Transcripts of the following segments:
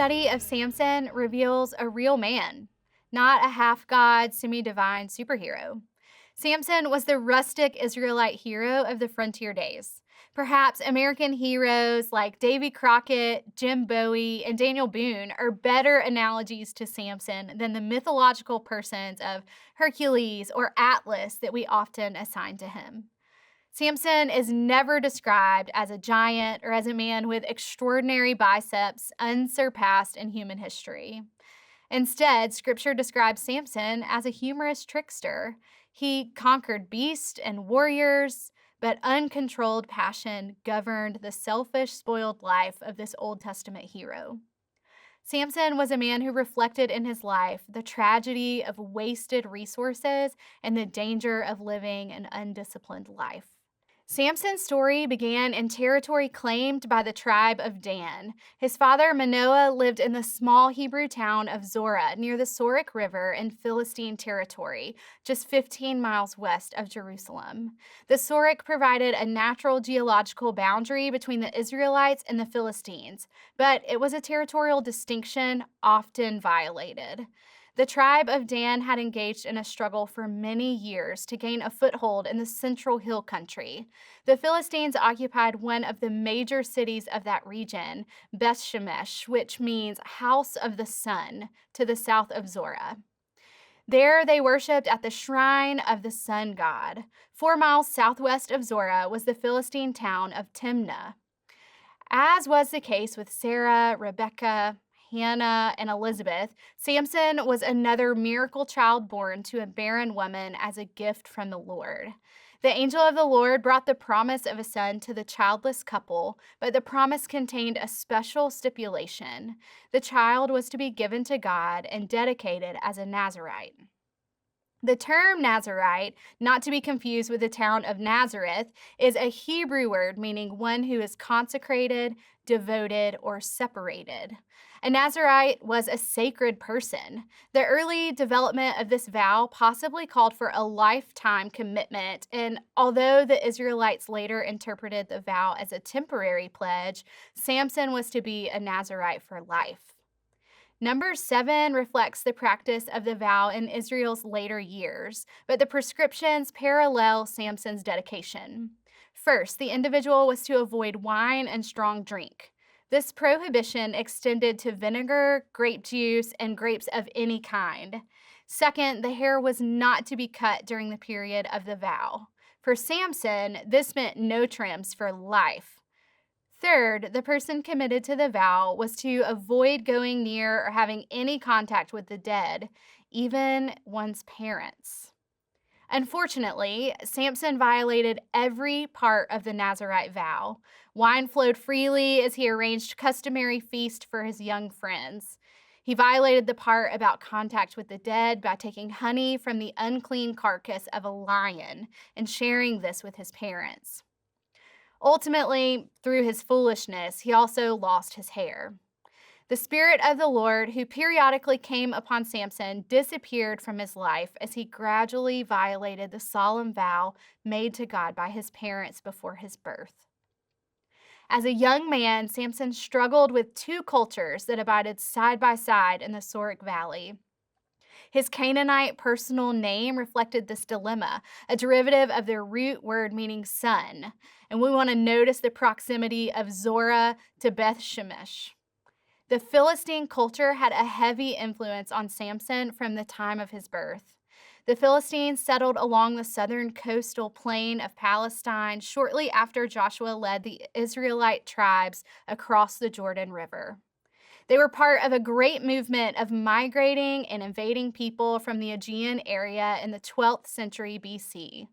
study of Samson reveals a real man, not a half god, semi divine superhero. Samson was the rustic Israelite hero of the frontier days. Perhaps American heroes like Davy Crockett, Jim Bowie, and Daniel Boone are better analogies to Samson than the mythological persons of Hercules or Atlas that we often assign to him. Samson is never described as a giant or as a man with extraordinary biceps unsurpassed in human history. Instead, scripture describes Samson as a humorous trickster. He conquered beasts and warriors, but uncontrolled passion governed the selfish, spoiled life of this Old Testament hero. Samson was a man who reflected in his life the tragedy of wasted resources and the danger of living an undisciplined life. Samson's story began in territory claimed by the tribe of Dan. His father, Manoah, lived in the small Hebrew town of Zorah near the Sorek River in Philistine territory, just 15 miles west of Jerusalem. The Sorek provided a natural geological boundary between the Israelites and the Philistines, but it was a territorial distinction often violated. The tribe of Dan had engaged in a struggle for many years to gain a foothold in the central hill country. The Philistines occupied one of the major cities of that region, Beth Shemesh, which means house of the sun, to the south of Zorah. There they worshipped at the shrine of the sun god. 4 miles southwest of Zorah was the Philistine town of Timnah. As was the case with Sarah, Rebecca, Hannah, and Elizabeth, Samson was another miracle child born to a barren woman as a gift from the Lord. The angel of the Lord brought the promise of a son to the childless couple, but the promise contained a special stipulation. The child was to be given to God and dedicated as a Nazirite. The term Nazirite, not to be confused with the town of Nazareth, is a Hebrew word meaning one who is consecrated, devoted, or separated. A Nazirite was a sacred person. The early development of this vow possibly called for a lifetime commitment, and although the Israelites later interpreted the vow as a temporary pledge, Samson was to be a Nazirite for life. Number 7 reflects the practice of the vow in Israel's later years, but the prescriptions parallel Samson's dedication. First, the individual was to avoid wine and strong drink. This prohibition extended to vinegar, grape juice, and grapes of any kind. Second, the hair was not to be cut during the period of the vow. For Samson, this meant no trims for life. Third, the person committed to the vow was to avoid going near or having any contact with the dead, even one's parents. Unfortunately, Samson violated every part of the Nazirite vow. Wine flowed freely as he arranged customary feast for his young friends. He violated the part about contact with the dead by taking honey from the unclean carcass of a lion and sharing this with his parents. Ultimately, through his foolishness, he also lost his hair. The Spirit of the Lord, who periodically came upon Samson, disappeared from his life as he gradually violated the solemn vow made to God by his parents before his birth. As a young man, Samson struggled with two cultures that abided side by side in the Sorek Valley. His Canaanite personal name reflected this dilemma, a derivative of their root word meaning sun. And we want to notice the proximity of Zorah to Beth Shemesh. The Philistine culture had a heavy influence on Samson from the time of his birth. The Philistines settled along the southern coastal plain of Palestine shortly after Joshua led the Israelite tribes across the Jordan River. They were part of a great movement of migrating and invading people from the Aegean area in the 12th century BC.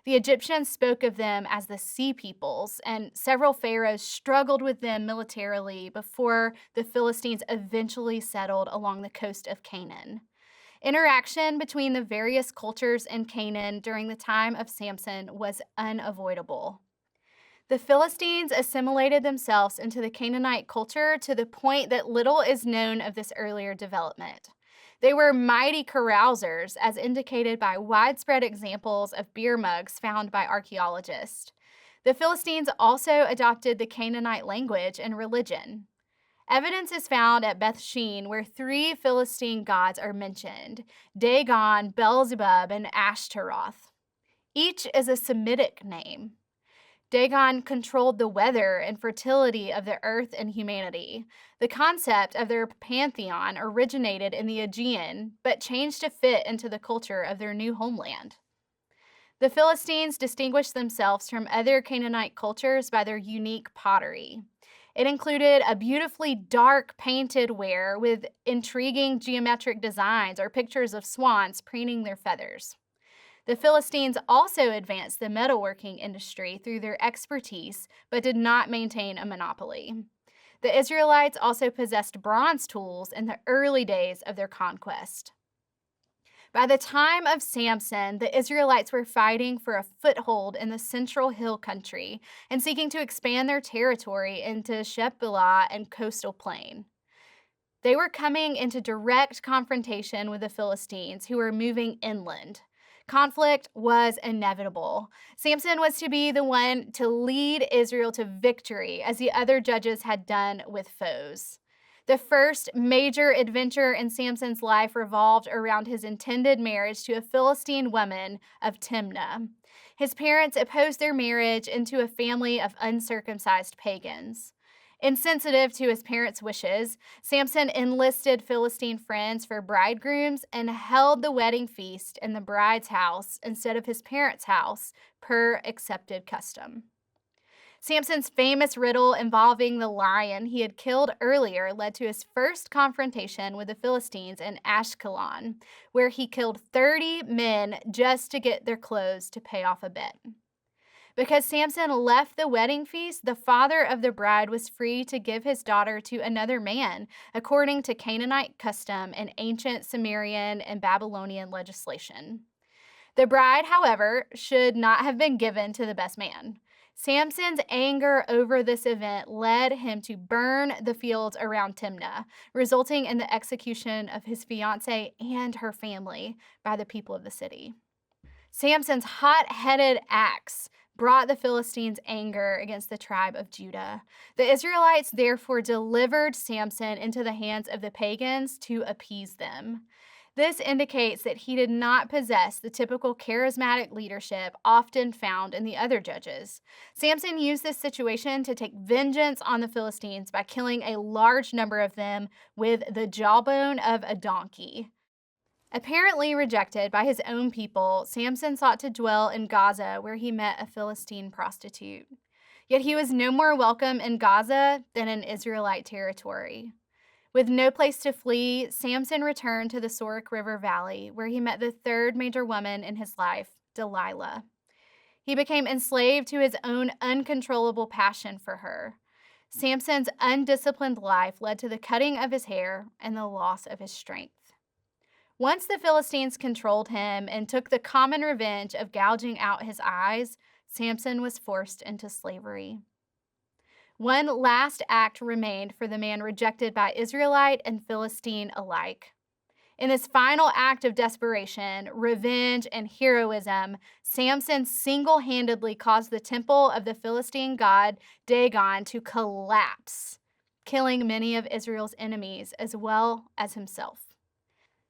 The Egyptians spoke of them as the Sea Peoples, and several pharaohs struggled with them militarily before the Philistines eventually settled along the coast of Canaan. Interaction between the various cultures in Canaan during the time of Samson was unavoidable. The Philistines assimilated themselves into the Canaanite culture to the point that little is known of this earlier development. They were mighty carousers, as indicated by widespread examples of beer mugs found by archaeologists. The Philistines also adopted the Canaanite language and religion. Evidence is found at Beth Shean, where three Philistine gods are mentioned: Dagon, Beelzebub, and Ashtaroth. Each is a Semitic name. Dagon controlled the weather and fertility of the earth and humanity. The concept of their pantheon originated in the Aegean, but changed to fit into the culture of their new homeland. The Philistines distinguished themselves from other Canaanite cultures by their unique pottery. It included a beautifully dark painted ware with intriguing geometric designs or pictures of swans preening their feathers. The Philistines also advanced the metalworking industry through their expertise, but did not maintain a monopoly. The Israelites also possessed bronze tools in the early days of their conquest. By the time of Samson, the Israelites were fighting for a foothold in the central hill country and seeking to expand their territory into Shephelah and coastal plain. They were coming into direct confrontation with the Philistines, who were moving inland. Conflict was inevitable. Samson was to be the one to lead Israel to victory, as the other judges had done with foes. The first major adventure in Samson's life revolved around his intended marriage to a Philistine woman of Timnah. His parents opposed their marriage into a family of uncircumcised pagans. Insensitive to his parents' wishes, Samson enlisted Philistine friends for bridegrooms and held the wedding feast in the bride's house instead of his parents' house, per accepted custom. Samson's famous riddle involving the lion he had killed earlier led to his first confrontation with the Philistines in Ashkelon, where he killed 30 men just to get their clothes to pay off a bet. Because Samson left the wedding feast, the father of the bride was free to give his daughter to another man, according to Canaanite custom and ancient Sumerian and Babylonian legislation. The bride, however, should not have been given to the best man. Samson's anger over this event led him to burn the fields around Timnah, resulting in the execution of his fiancée and her family by the people of the city. Samson's hot-headed acts brought the Philistines' anger against the tribe of Judah. The Israelites therefore delivered Samson into the hands of the pagans to appease them. This indicates that he did not possess the typical charismatic leadership often found in the other judges. Samson used this situation to take vengeance on the Philistines by killing a large number of them with the jawbone of a donkey. Apparently rejected by his own people, Samson sought to dwell in Gaza, where he met a Philistine prostitute. Yet he was no more welcome in Gaza than in Israelite territory. With no place to flee, Samson returned to the Sorek River Valley, where he met the third major woman in his life, Delilah. He became enslaved to his own uncontrollable passion for her. Samson's undisciplined life led to the cutting of his hair and the loss of his strength. Once the Philistines controlled him and took the common revenge of gouging out his eyes, Samson was forced into slavery. One last act remained for the man rejected by Israelite and Philistine alike. In this final act of desperation, revenge, and heroism, Samson single-handedly caused the temple of the Philistine god Dagon to collapse, killing many of Israel's enemies as well as himself.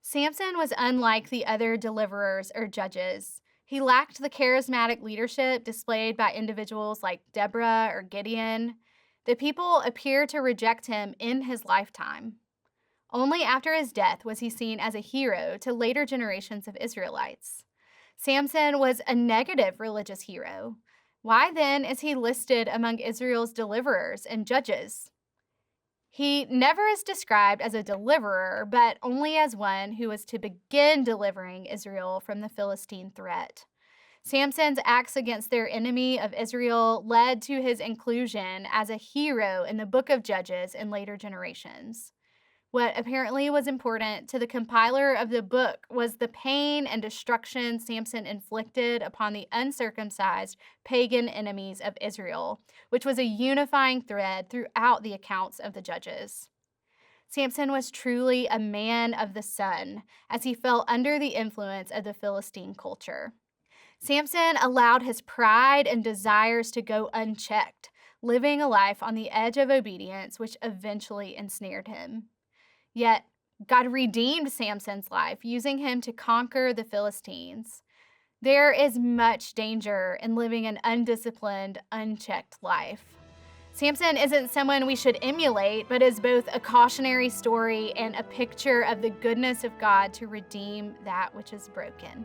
Samson was unlike the other deliverers or judges. He lacked the charismatic leadership displayed by individuals like Deborah or Gideon. The people appear to reject him in his lifetime. Only after his death was he seen as a hero to later generations of Israelites. Samson was a negative religious hero. Why then is he listed among Israel's deliverers and judges? He never is described as a deliverer, but only as one who was to begin delivering Israel from the Philistine threat. Samson's acts against their enemy of Israel led to his inclusion as a hero in the book of Judges in later generations. What apparently was important to the compiler of the book was the pain and destruction Samson inflicted upon the uncircumcised pagan enemies of Israel, which was a unifying thread throughout the accounts of the Judges. Samson was truly a man of the sun, as he fell under the influence of the Philistine culture. Samson allowed his pride and desires to go unchecked, living a life on the edge of obedience, which eventually ensnared him. Yet, God redeemed Samson's life, using him to conquer the Philistines. There is much danger in living an undisciplined, unchecked life. Samson isn't someone we should emulate, but is both a cautionary story and a picture of the goodness of God to redeem that which is broken.